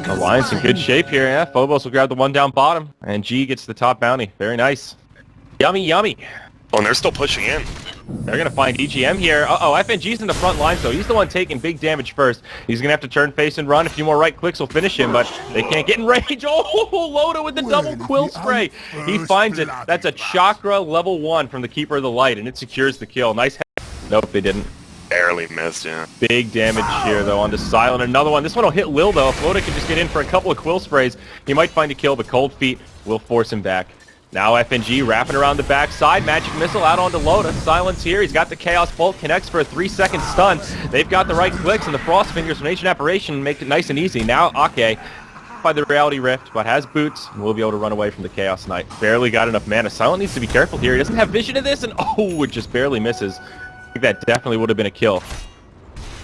Alliance in good shape here, yeah. Phobos will grab the one down bottom, and G gets the top bounty. Very nice. Yummy, yummy. Oh, and they're still pushing in. They're going to find EGM here. Uh-oh, FNG's in the front lines, though. He's the one taking big damage first. He's going to have to turn, face, and run. A few more right clicks will finish him, but they can't get in range. Oh, Loda with the double quill spray. He finds it. That's a chakra level 1 from the Keeper of the Light, and it secures the kill. Nice head. Nope, they didn't. Barely missed, yeah. Big damage here, though, onto Silent. Another one. This one will hit Lil, though. If Loda can just get in for a couple of quill sprays, he might find a kill, but Cold Feet will force him back. Now FNG wrapping around the backside. Magic Missile out onto Loda. Silence here. He's got the Chaos Bolt. Connects for a 3-second stun. They've got the right clicks, and the Frost Fingers from Ancient Apparition make it nice and easy. Now Ake by the Reality Rift, but has boots, and will be able to run away from the Chaos Knight. Barely got enough mana. Silent needs to be careful here. He doesn't have vision of this, and it just barely misses. I think that definitely would have been a kill.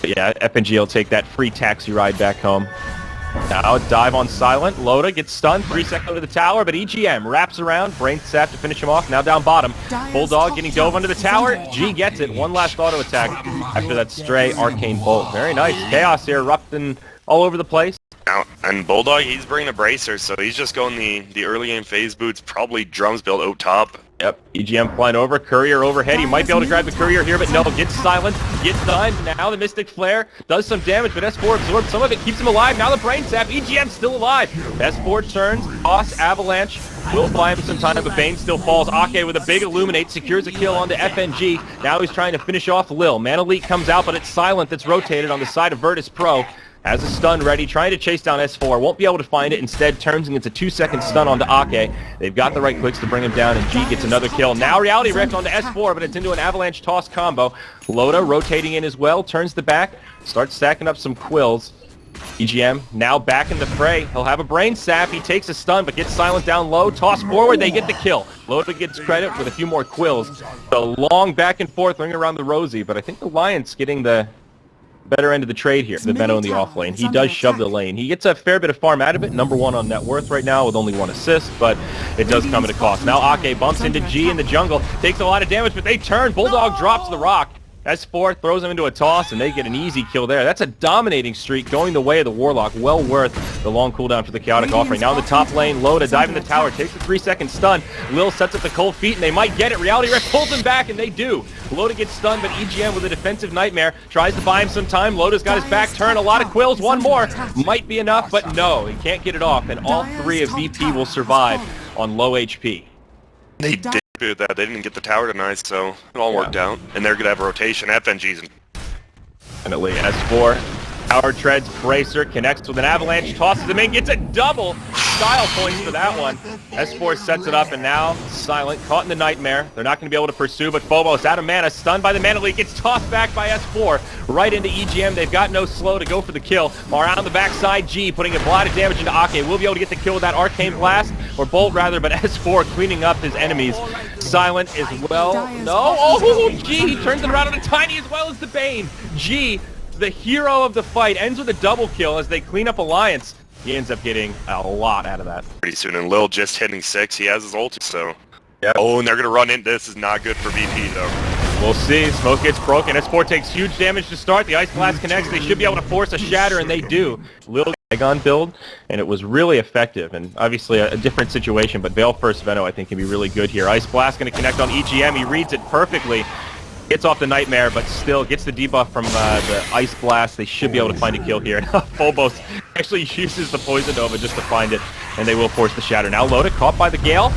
But yeah, FNG will take that free taxi ride back home. Now dive on Silent. Loda gets stunned. 3 seconds to the tower, but EGM wraps around. Brain Sap to finish him off. Now down bottom. Bulldog getting dove under the tower. G gets it. One last auto attack after that stray Arcane Bolt. Very nice. Chaos here erupting all over the place. Now, and Bulldog, he's bringing a bracer, so he's just going the early game phase boots, probably drums built out top. Yep, EGM flying over, Courier overhead. He might be able to grab the Courier here, but no, gets Silent, gets done. Now the Mystic Flare does some damage, but S4 absorbs some of it, keeps him alive. Now the Brain Sap, EGM still alive. S4 turns, Toss, Avalanche, will buy him some time, but Bane still falls. Ake with a big Illuminate, secures a kill onto FNG. Now he's trying to finish off Lil. Mana Leak comes out, but it's Silent that's rotated on the side of Virtus Pro. Has a stun ready, trying to chase down S4. Won't be able to find it. Instead, turns and gets a 2-second stun onto Ake. They've got the right clicks to bring him down, and G gets another kill. Now Reality Rift onto S4, but it's into an Avalanche Toss combo. Loda rotating in as well, turns the back, starts stacking up some quills. EGM now back in the fray. He'll have a Brain Sap. He takes a stun, but gets Silent down low. Toss forward, they get the kill. Loda gets credit with a few more quills. So long back and forth, ring around the rosy, but I think the Lions getting the better end of the trade here, the Venom in the off lane. He does shove the lane. He gets a fair bit of farm out of it, number 1 on net worth right now with only 1 assist, but it does come at a cost. Now Ake bumps into G in the jungle, takes a lot of damage, but they turn. Bulldog drops the rock. S4 throws him into a toss, and they get an easy kill there. That's a dominating streak going the way of the Warlock. Well worth the long cooldown for the Chaotic Offering. Now in the top lane, Loda diving the tower, takes a 3-second stun. Lil sets up the Cold Feet, and they might get it. Reality Rift pulls him back, and they do. Loda gets stunned, but EGM with a defensive nightmare tries to buy him some time. Loda's got his back turned. A lot of quills. One more might be enough, but no, he can't get it off, and all 3 of VP will survive on low HP. They did do that. They didn't get the tower tonight, so it all worked out. And they're going to have a rotation. FNG's in. Definitely. S4. Tower treads, Bracer, connects with an Avalanche, tosses him in, gets a double. Style points for that one. S4 sets it up, and now Silent, caught in the Nightmare. They're not going to be able to pursue, but Phobos out of mana, stunned by the Mana Leak, gets tossed back by S4, right into EGM. They've got no slow to go for the kill. Around the backside, G putting a lot of damage into Ake. Will be able to get the kill with that Arcane Blast, or Bolt rather, but S4 cleaning up his enemies. Silent as well. No, G, he turns it around on a Tiny as well as the Bane. G, the hero of the fight, ends with a double kill as they clean up Alliance. He ends up getting a lot out of that. Pretty soon, and Lil just hitting 6. He has his ulti, so. Yep. Oh, and they're going to run in. This is not good for VP, though. We'll see. Smoke gets broken. S4 takes huge damage to start. The Ice Blast connects. They should be able to force a shatter, and they do. Lil Dragon build, and it was really effective, and obviously a different situation, but Veil First Veno I think can be really good here. Ice Blast going to connect on EGM. He reads it perfectly. Gets off the Nightmare, but still gets the debuff from the Ice Blast. They should be able to find a kill here. Phobos actually uses the Poison Nova just to find it, and they will force the Shatter. Now Loda caught by the Gale.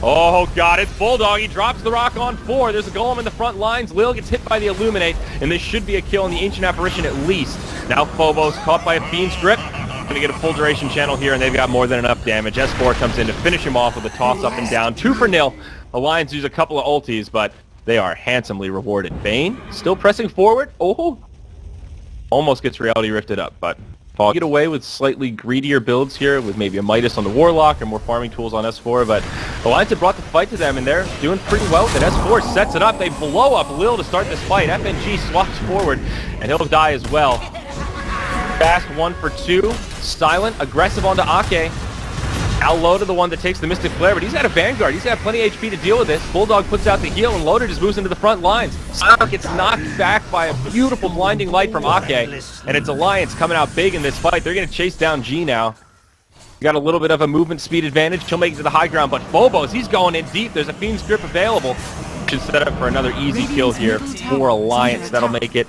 Oh god, it's Bulldog. He drops the rock on 4. There's a Golem in the front lines. Lil gets hit by the Illuminate, and this should be a kill in the Ancient Apparition at least. Now Phobos caught by a Fiend's Grip. Going to get a full duration channel here, and they've got more than enough damage. S4 comes in to finish him off with a toss up and down. 2-0. Alliance use a couple of ultis, but they are handsomely rewarded. Bane still pressing forward. Oh, almost gets Reality Rifted up, but Fog get away with slightly greedier builds here with maybe a Midas on the Warlock or more farming tools on S4, but Alliance have brought the fight to them, and they're doing pretty well with it. S4 sets it up. They blow up Lil to start this fight. FNG swaps forward, and he'll die as well. Fast 1 for 2. Silent, aggressive onto Ake. Now Loda the one that takes the Mystic Flare, but he's got a Vanguard. He's got plenty of HP to deal with this. Bulldog puts out the heal, and Loda just moves into the front lines. Silent gets knocked back by a beautiful blinding light from Ake, and it's Alliance coming out big in this fight. They're going to chase down G now. Got a little bit of a movement speed advantage. He'll make it to the high ground, but Phobos, he's going in deep. There's a Fiend's Grip available. Should set up for another easy kill here for Alliance. That'll make it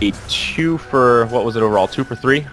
a 2 for, what was it overall, 2 for 3?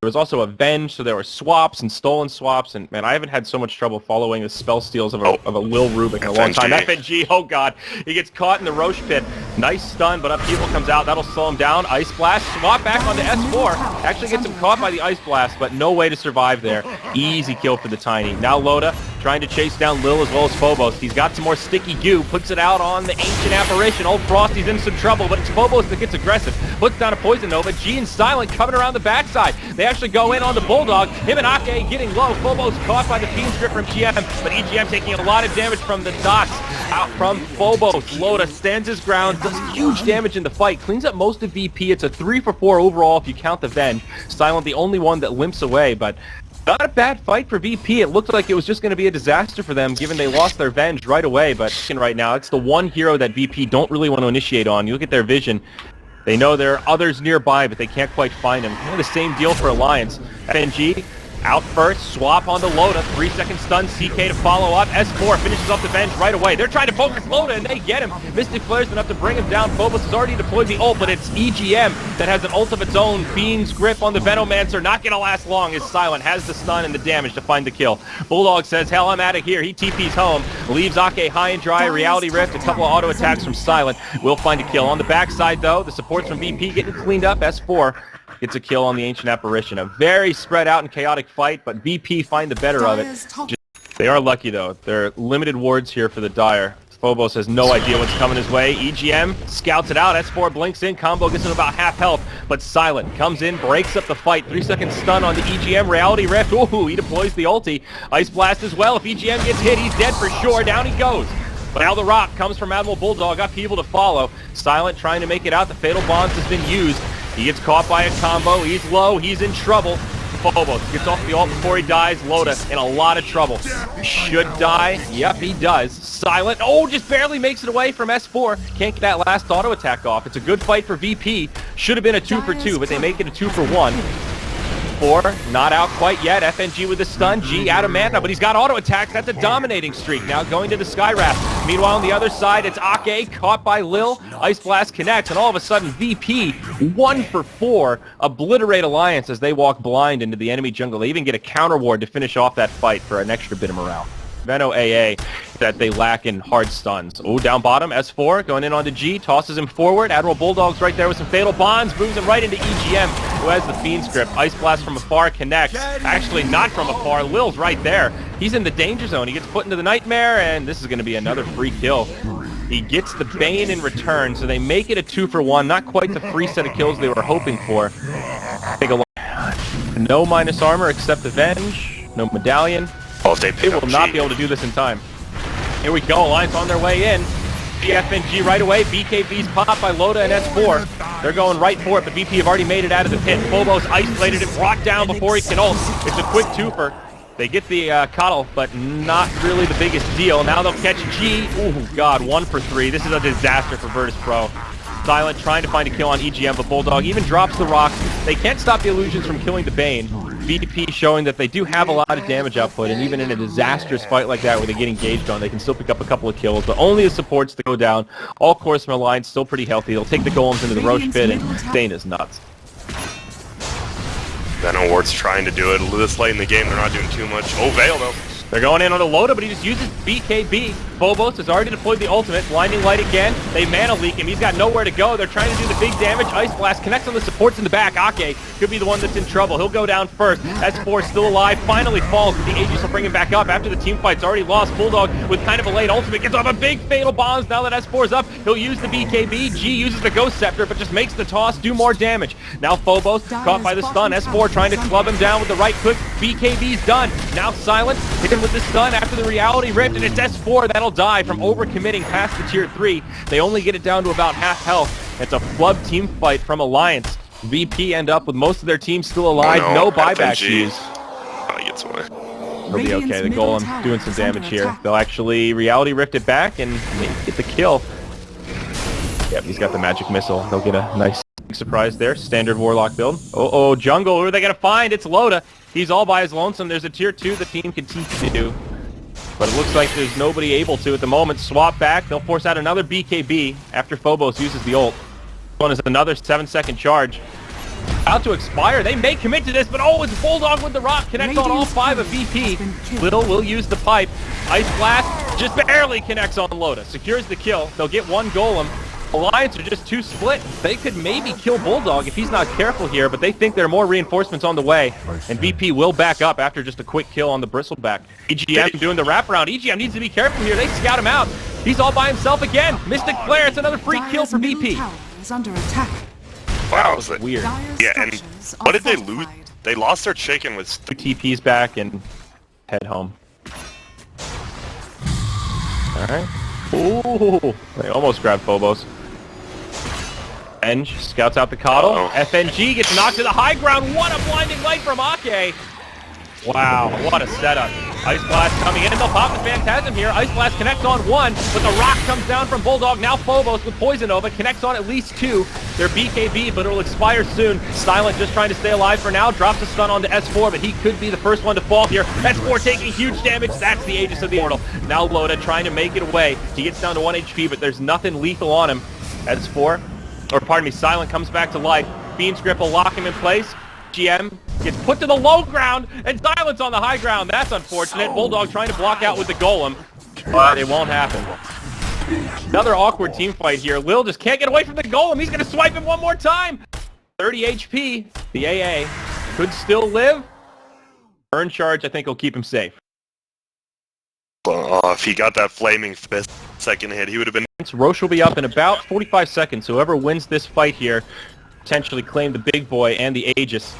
There was also Avenge, so there were swaps and stolen swaps, and man, I haven't had so much trouble following the spell steals of a Lil Rubik in a long time. FNG, oh god, he gets caught in the Roche pit. Nice stun, but Upheaval comes out, that'll slow him down. Ice Blast, swap back onto S4, actually gets him caught by the Ice Blast, but no way to survive there. Easy kill for the Tiny. Now Loda trying to chase down Lil as well as Phobos. He's got some more sticky goo, puts it out on the Ancient Apparition. Old Frosty's in some trouble, but it's Phobos that gets aggressive. Puts down a Poison Nova. G and Silent coming around the backside. They actually go in on the Bulldog. Him and Ake getting low. Phobos caught by the Fiend's Grip from GM, but EGM taking a lot of damage from the dots out from Phobos. Loda stands his ground, does huge damage in the fight, cleans up most of VP. It's a 3 for 4 overall if you count the Venge. Silent the only one that limps away, but not a bad fight for VP. It looked like it was just going to be a disaster for them, given they lost their Venge right away, but right now, it's the one hero that VP don't really want to initiate on. You look at their vision, they know there are others nearby, but they can't quite find them. Kind of the same deal for Alliance. FNG out first, swap onto Loda, 3-second stun, CK to follow up. S4 finishes off the Venge right away. They're trying to focus Loda, and they get him. Mystic Flare's enough to bring him down. Phobos has already deployed the ult, but it's EGM that has an ult of its own. Fiend's Grip on the Venomancer, not gonna last long as Silent has the stun and the damage to find the kill. Bulldog says, hell, I'm out of here. He TP's home, leaves Ake high and dry. Reality Rift, a couple of auto attacks from Silent. Will find a kill. On the backside, though, the supports from VP getting cleaned up. S4 gets a kill on the Ancient Apparition. A very spread out and chaotic fight, but VP find the better of it. They are lucky, though. They're limited wards here for the Dire. Phobos has no idea what's coming his way. EGM scouts it out. S4 blinks in. Combo gets him about half health, but Silent comes in, breaks up the fight. 3-second stun on the EGM. Reality Rift. Ooh, he deploys the ulti. Ice Blast as well. If EGM gets hit, he's dead for sure. Down he goes. But now the rock comes from Admiral Bulldog. Upheaval to follow. Silent trying to make it out. The Fatal Bonds has been used. He gets caught by a combo. He's low. He's in trouble. Phobos gets off the ult before he dies. Loda in a lot of trouble. Should die. Yep, he does. Silent. Oh, just barely makes it away from S4. Can't get that last auto attack off. It's a good fight for VP. Should have been a 2 for 2, but they make it a 2 for 1. 4, not out quite yet. FNG with the stun. G out of mana, but he's got auto attacks. That's a dominating streak. Now going to the Skyraft. Meanwhile, on the other side, it's Ake caught by Lil. Ice Blast connects, and all of a sudden, VP 1 for 4 obliterate Alliance as they walk blind into the enemy jungle. They even get a counter ward to finish off that fight for an extra bit of morale. Veno AA that they lack in hard stuns. Oh, down bottom, S4 going in onto G, tosses him forward. Admiral Bulldog's right there with some Fatal Bonds, moves him right into EGM, who has the Fiend's Grip. Ice Blast from afar connects. Actually, not from afar. Lil's right there. He's in the danger zone. He gets put into the Nightmare, and this is going to be another free kill. He gets the Bane in return, so they make it a 2 for 1. Not quite the free set of kills they were hoping for. Take a look. No minus armor except Avenge. No medallion. Oh, if they will not be able to do this in time. Here we go. Alliance on their way in. BFNG right away. BKB's popped by Loda and S4. They're going right for it, but VP have already made it out of the pit. Phobos isolated him, brought down before he can ult. It's a quick twofer. They get the coddle, but not really the biggest deal. Now they'll catch G. Oh god, 1 for 3. This is a disaster for Virtus Pro. Silent trying to find a kill on EGM, but Bulldog even drops the rock. They can't stop the illusions from killing the Bane. VP showing that they do have a lot of damage output, and even in a disastrous fight like that where they get engaged on, they can still pick up a couple of kills, but only the supports to go down. All cores from Alliance still pretty healthy. They'll take the golems into the Roche pit, and Dane is nuts. Venom Ward's trying to do it this late in the game. They're not doing too much. Oh, Veil, though. They're going in on a Loda, but he just uses BKB. Phobos has already deployed the ultimate. Blinding Light again. They mana leak him. He's got nowhere to go. They're trying to do the big damage. Ice Blast connects on the supports in the back. Ake could be the one that's in trouble. He'll go down first. S4 still alive. Finally falls, but the Aegis will bring him back up after the team fight's already lost. Bulldog with kind of a late ultimate gets off a big Fatal Bonds. Now that S4's up, he'll use the BKB. G uses the Ghost Scepter, but just makes the toss do more damage. Now Phobos caught by the stun. S4 trying to club him down with the right click. BKB's done. Now Silent hit him with the stun after the Reality Rift, and it's S4 that'll die from overcommitting past the tier 3. They only get it down to about half health. It's a flub team fight from Alliance. VP end up with most of their team still alive. Oh, no buyback FNG. used. gets away. They'll be okay. The Golem doing some damage here. They'll actually Reality Rift it back and maybe get the kill. Yep, he's got the magic missile. They'll get a nice surprise there. Standard Warlock build. Oh, jungle. Who are they going to find? It's Loda. He's all by his lonesome. There's a tier 2 the team can teach to do. But it looks like there's nobody able to at the moment. Swap back. They'll force out another BKB after Phobos uses the ult. This one is another 7-second charge. About to expire. They may commit to this, but oh, it's Bulldog with the rock. Connects on all 5 of VP. Little will use the pipe. Ice Blast just barely connects on Loda. Secures the kill. They'll get one Golem. Alliance are just too split. They could maybe kill Bulldog if he's not careful here, but they think there are more reinforcements on the way, and VP will back up after just a quick kill on the Bristleback. EGM doing the wraparound. EGM needs to be careful here. They scout him out. He's all by himself again. Mystic Flare, it's another free kill for VP. Is under attack. Wow, was it Weird. Yeah, and what did they lose? They lost their chicken with... 2 TPs back and head home. Alright. Ooh, they almost grabbed Phobos. Eng scouts out the Coddle. FNG gets knocked to the high ground. What a blinding light from Ake. Wow, what a setup. Ice Blast coming in. They'll pop the Phantasm here. Ice Blast connects on 1, but the rock comes down from Bulldog. Now Phobos with Poison Nova connects on at least 2. They're BKB, but it'll expire soon. Silent just trying to stay alive for now. Drops a stun onto S4, but he could be the first one to fall here. S4 taking huge damage. That's the Aegis of the Immortal. Now Loda trying to make it away. He gets down to 1 HP, but there's nothing lethal on him. S4, or pardon me, Silent comes back to life. Fiend's Grip will lock him in place. GM gets put to the low ground, and Silence on the high ground. That's unfortunate. Bulldog trying to block out with the Golem, but it won't happen. Another awkward team fight here. Lil just can't get away from the Golem. He's going to swipe him one more time. 30 HP. The AA could still live. Burn charge, I think, will keep him safe. If he got that flaming fist second hit, he would have been... Roche will be up in about 45 seconds. Whoever wins this fight here potentially claim the big boy and the Aegis.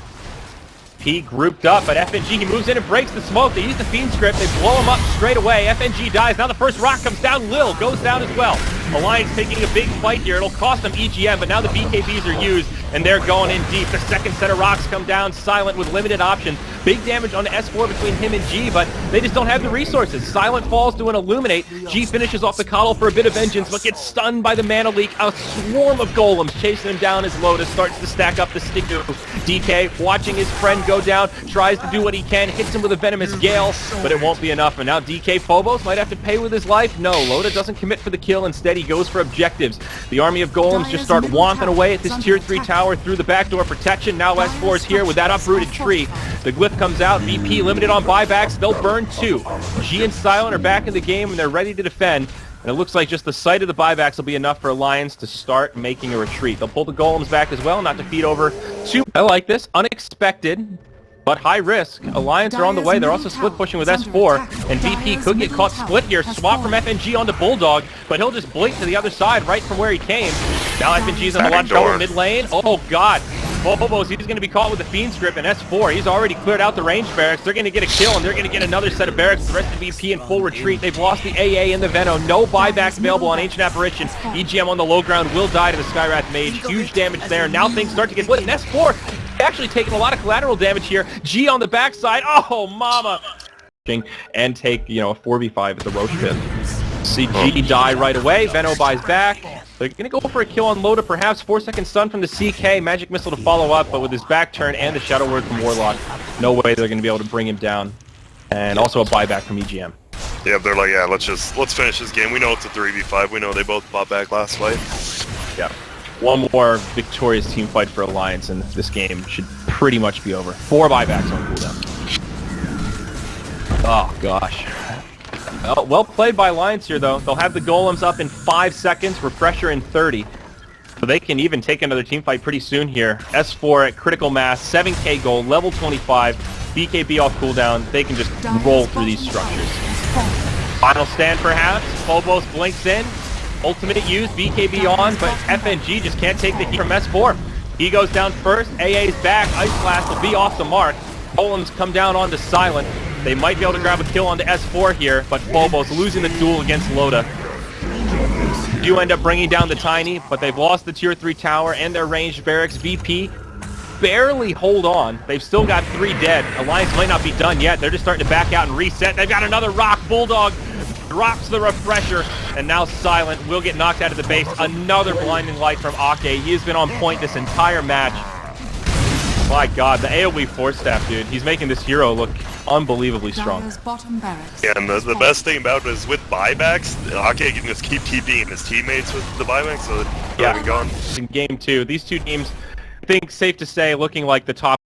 He grouped up, but FNG, he moves in and breaks the smoke. They use the Fiend Script. They blow him up straight away. FNG dies. Now the first rock comes down. Lil goes down as well. Alliance taking a big fight here. It'll cost them EGM, but now the BKBs are used, and they're going in deep. The second set of rocks come down. Silent with limited options. Big damage on the S4 between him and G, but they just don't have the resources. Silent falls to an Illuminate. G finishes off the Coddle for a bit of vengeance, but gets stunned by the Mana Leak. A swarm of golems chasing him down as Lotus starts to stack up the stick. DK watching his friend go down, tries to do what he can, hits him with a Venomous Gale, but it won't be enough. And now DK Phobos might have to pay with his life. No, Loda doesn't commit for the kill. Instead, he goes for objectives. The army of golems just start whomping away at this tier 3 tower through the backdoor protection. Now S4 is here with that uprooted tree. The glyph comes out. VP limited on buybacks. They'll burn 2. G and Silent are back in the game, and they're ready to defend. And it looks like just the sight of the buybacks will be enough for Alliance to start making a retreat. They'll pull the golems back as well, not to feed over 2. I like this. Unexpected, but high risk. Alliance are on the way. They're also split pushing with S4, and VP could get caught split here. Swap from FNG onto Bulldog, but he'll just blink to the other side right from where he came. Now FNG's on the watch over mid lane. Oh god. Phobos, he's going to be caught with the Fiend Script, and S4, he's already cleared out the range barracks. They're going to get a kill, and they're going to get another set of barracks. The rest of VP in full retreat. They've lost the AA and the Veno. No buybacks available on Ancient Apparition. EGM on the low ground will die to the Skywrath Mage. Huge damage there. Now things start to get split, and S4 actually taking a lot of collateral damage here. G on the backside. Oh, mama. And take, a 4v5 at the Roche pit. See G die right away. Veno buys back. They're going to go for a kill on Loda, perhaps. 4-second stun from the CK. Magic Missile to follow up, but with his back turn and the Shadow Word from Warlock, no way they're going to be able to bring him down. And also a buyback from EGM. Yeah, they're like, yeah, let's finish this game. We know it's a 3v5. We know they both bought back last fight. Yeah. One more victorious team fight for Alliance, and this game should pretty much be over. 4 buybacks on cooldown. Oh, gosh. Well played by Alliance here, though. They'll have the golems up in 5 seconds, refresher in 30. So they can even take another team fight pretty soon here. S4 at critical mass, 7k gold, level 25, BKB off cooldown. They can just roll through these structures. Final stand, perhaps. Phobos blinks in. Ultimate used, BKB on, but FNG just can't take the heat from S4. He goes down first. AA's back. Ice Blast will be off the mark. Golems come down onto Silent. They might be able to grab a kill onto S4 here, but Phobos losing the duel against Loda. Do end up bringing down the Tiny, but they've lost the tier 3 tower and their ranged barracks. VP barely hold on. They've still got 3 dead. Alliance might not be done yet. They're just starting to back out and reset. They've got another rock. Bulldog drops the refresher, and now Silent will get knocked out of the base. Another blinding light from Ake. He has been on point this entire match. My god, the AoE force staff, dude. He's making this hero look unbelievably strong. Yeah, and the best thing about it is with buybacks, Ake can just keep TPing his teammates with the buybacks, so Yeah. going. In game 2, these two teams, I think safe to say, looking like the top